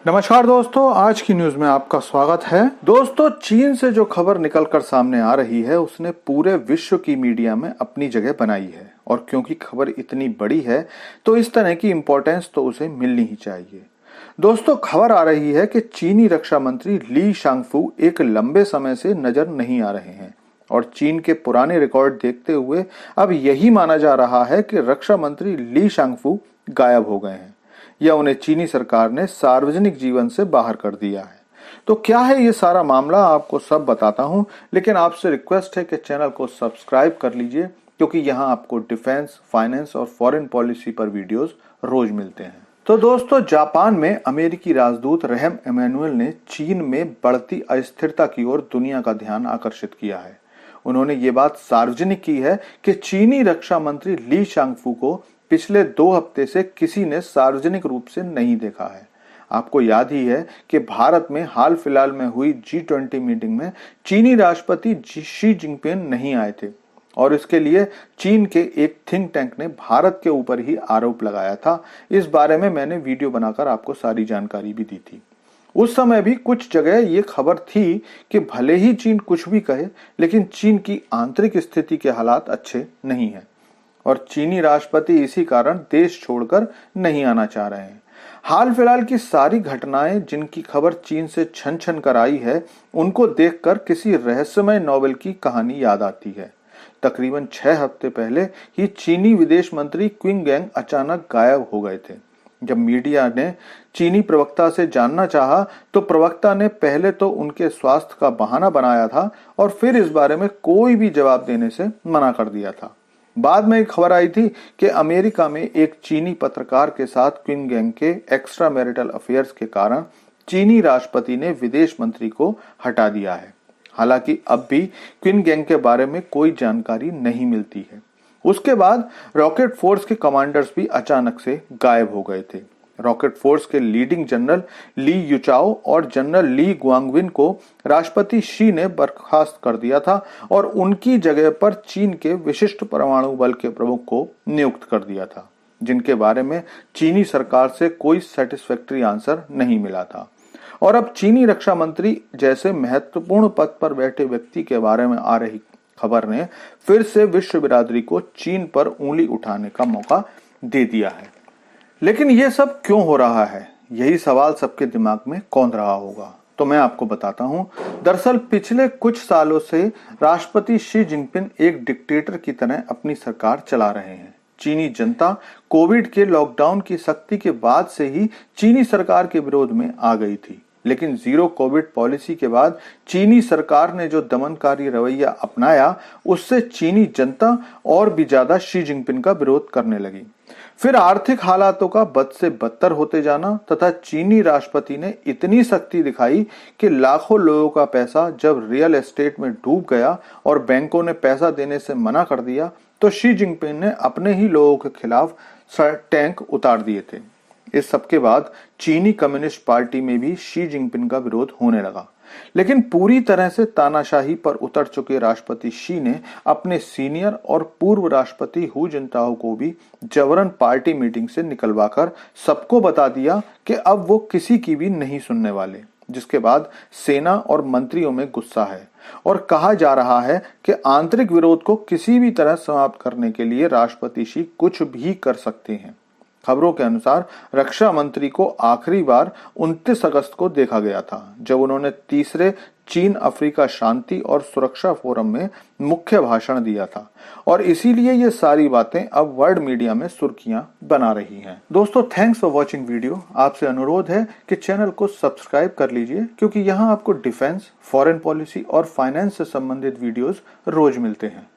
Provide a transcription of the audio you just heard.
नमस्कार दोस्तों, आज की न्यूज में आपका स्वागत है। दोस्तों, चीन से जो खबर निकलकर सामने आ रही है उसने पूरे विश्व की मीडिया में अपनी जगह बनाई है और क्योंकि खबर इतनी बड़ी है तो इस तरह की इंपॉर्टेंस तो उसे मिलनी ही चाहिए। दोस्तों, खबर आ रही है कि चीनी रक्षा मंत्री ली शांगफू एक लंबे समय से नजर नहीं आ रहे हैं और चीन के पुराने रिकॉर्ड देखते हुए अब यही माना जा रहा है कि रक्षा मंत्री ली शांगफू गायब हो गए हैं या उन्हें चीनी सरकार ने सार्वजनिक जीवन से बाहर कर दिया है। तो क्या है ये सारा मामला, आपको सब बताता हूं, लेकिन आपसे रिक्वेस्ट है कि चैनल को सब्सक्राइब कर लीजिए क्योंकि यहां आपको डिफेंस, फाइनेंस और फॉरेन पॉलिसी पर वीडियोस रोज मिलते हैं। तो दोस्तों, जापान में अमेरिकी राजदूत रहम इमैनुअल ने चीन में बढ़ती अस्थिरता की ओर दुनिया का ध्यान आकर्षित किया है। उन्होंने ये बात सार्वजनिक की है कि चीनी रक्षा मंत्री ली शांगफू को पिछले 2 हफ्ते से किसी ने सार्वजनिक रूप से नहीं देखा है। आपको याद ही है कि भारत में हाल फिलहाल में हुई G20 मीटिंग में चीनी राष्ट्रपति शी जिनपिंग नहीं आए थे और इसके लिए चीन के एक थिंक टैंक ने भारत के ऊपर ही आरोप लगाया था। इस बारे में मैंने वीडियो बनाकर आपको सारी जानकारी भी दी थी। उस समय भी कुछ जगह ये खबर थी कि भले ही चीन कुछ भी कहे, लेकिन चीन की आंतरिक स्थिति के हालात अच्छे नहीं है और चीनी राष्ट्रपति इसी कारण देश छोड़कर नहीं आना चाह रहे हैं। हाल फिलहाल की सारी घटनाएं जिनकी खबर चीन से छन छन कर आई है, उनको देखकर किसी रहस्यमय नॉवेल की कहानी याद आती है। तकरीबन 6 हफ्ते पहले ही चीनी विदेश मंत्री क्विंग गैंग अचानक गायब हो गए थे। जब मीडिया ने चीनी प्रवक्ता से जानना चाहा तो प्रवक्ता ने पहले तो उनके स्वास्थ्य का बहाना बनाया था और फिर इस बारे में कोई भी जवाब देने से मना कर दिया था। बाद में एक खबर आई थी कि अमेरिका में एक चीनी पत्रकार के साथ क्विंग गैंग के एक्स्ट्रा मैरिटल अफेयर्स के कारण चीनी राष्ट्रपति ने विदेश मंत्री को हटा दिया है। हालांकि अब भी क्विंग गैंग के बारे में कोई जानकारी नहीं मिलती है। उसके बाद रॉकेट फोर्स के कमांडर्स भी अचानक से गायब हो गए थे। रॉकेट फोर्स के लीडिंग जनरल ली युचाओ और जनरल ली गुआंगविन को राष्ट्रपति शी ने बर्खास्त कर दिया था और उनकी जगह पर चीन के विशिष्ट परमाणु बल के प्रमुख को नियुक्त कर दिया था, जिनके बारे में चीनी सरकार से कोई सेटिस्फैक्टरी आंसर नहीं मिला था। और अब चीनी रक्षा मंत्री जैसे महत्वपूर्ण पद पर बैठे व्यक्ति के बारे में आ रही खबर ने फिर से विश्व बिरादरी को चीन पर उंगली उठाने का मौका दे दिया है। लेकिन ये सब क्यों हो रहा है, यही सवाल सबके दिमाग में कौंध रहा होगा। तो मैं आपको बताता हूं। दरअसल पिछले कुछ सालों से राष्ट्रपति शी जिनपिंग एक डिक्टेटर की तरह अपनी सरकार चला रहे हैं। चीनी जनता कोविड के लॉकडाउन की सख्ती के बाद से ही चीनी सरकार के विरोध में आ गई थी, लेकिन जीरो कोविड पॉलिसी के बाद चीनी सरकार ने जो दमनकारी रवैया अपनाया, उससे चीनी जनता और भी ज्यादा शी जिनपिंग का विरोध करने लगी। फिर आर्थिक हालातों का बद से बदतर होते जाना तथा चीनी राष्ट्रपति ने इतनी सख्ती दिखाई कि लाखों लोगों का पैसा जब रियल एस्टेट में डूब गया और बैंकों ने पैसा देने से मना कर दिया, तो शी जिनपिंग ने अपने ही लोगों के खिलाफ टैंक उतार दिए थे। इस सब के बाद चीनी कम्युनिस्ट पार्टी में भी शी जिनपिंग का विरोध होने लगा, लेकिन पूरी तरह से तानाशाही पर उतर चुके राष्ट्रपति शी ने अपने सीनियर और पूर्व राष्ट्रपति हु जिनताओ को भी जबरन पार्टी मीटिंग से निकलवाकर सबको बता दिया कि अब वो किसी की भी नहीं सुनने वाले, जिसके बाद सेना और मंत्रियों में गुस्सा है और कहा जा रहा है कि आंतरिक विरोध को किसी भी तरह समाप्त करने के लिए राष्ट्रपति शी कुछ भी कर सकते हैं। खबरों के अनुसार रक्षा मंत्री को आखिरी बार 29 अगस्त को देखा गया था, जब उन्होंने तीसरे चीन अफ्रीका शांति और सुरक्षा फोरम में मुख्य भाषण दिया था और इसीलिए ये सारी बातें अब वर्ल्ड मीडिया में सुर्खियां बना रही हैं। दोस्तों, थैंक्स फॉर वॉचिंग वीडियो। आपसे अनुरोध है कि चैनल को सब्सक्राइब कर लीजिए क्योंकि यहाँ आपको डिफेंस, फॉरेन पॉलिसी और फाइनेंस से संबंधित वीडियोस रोज मिलते हैं।